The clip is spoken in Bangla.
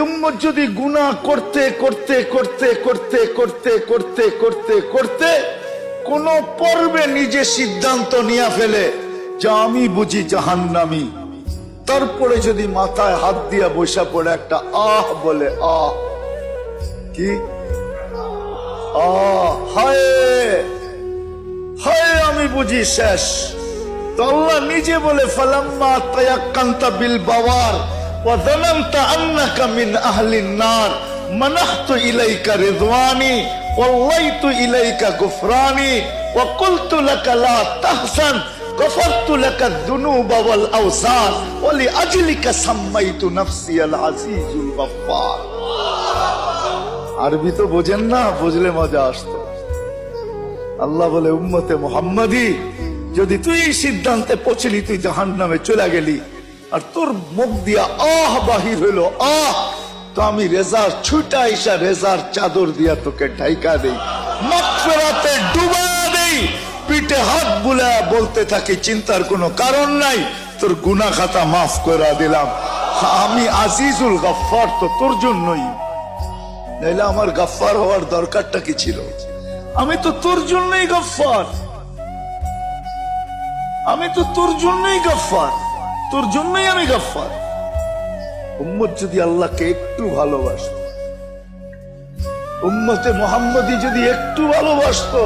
উম্মত যদি গুনাহ করতে করতে করতে করতে করতে করতে করতে করতে কোন পর্বে নিজে সিদ্ধান্ত নিয়ে ফেলে যে আমি বুঝি জাহান্নামী, তারপরে যদি মাথায় হাত দিয়া বসা পড়ে একটা আহ বলে, আহ কি হায় হায় আমি বুঝি শেষ, তো আল্লাহ নিজে বলে ফালাম্মা তায়াক্কানতা বিল বাওয়ার ওয়া যানানতা আন্নাকা মিন আহলিন নার মানাহতু ইলাইকা রিদওয়ানি ওয়াল্লাইতু ইলাইকা গুফরানি ওয়া কুলতু লাকা লা তাহসান গফারতু লাকা যুনুবা ওয়াল আওসার ওয়া লিআজলিকা সাম্মাইতু নাফসি আল আজিজুল গফফার। আরবি তো বোঝেন না, বুঝলে মজা আসতো। আল্লাহ বলে উম্মতে মুহাম্মাদি, যদি তুই সিদ্ধান্তে পৌঁছলি তুই জাহান্নামে চলে গেলি আর তোর মুখ দিয়া আহ বাহির হইল আহ, তো আমি রেজার ছুটা ইসা রেজার চাদর দিয়া তোকে ঢাইকা দেই, মাগফিরাতে ডুবা দেই, পিঠে হাত বুলায়া বলতে থাকি চিন্তার কোনো কারণ নাই, তোর গুনাহ খাতা মাফ করে দিলাম, আমি আজিজুল গফফার তো তোর জন্যই, নাইলে আমার গফফার হওয়ার দরকারটা কি ছিল? আমি তো তোর জন্যই গফফার, আমি তো তোর জন্যই গফফার, তোর জন্যই আমি গফফার। উম্মত যদি আল্লাহকে একটু ভালোবাসত, উম্মতে মুহাম্মদী যদি একটু ভালোবাসতো,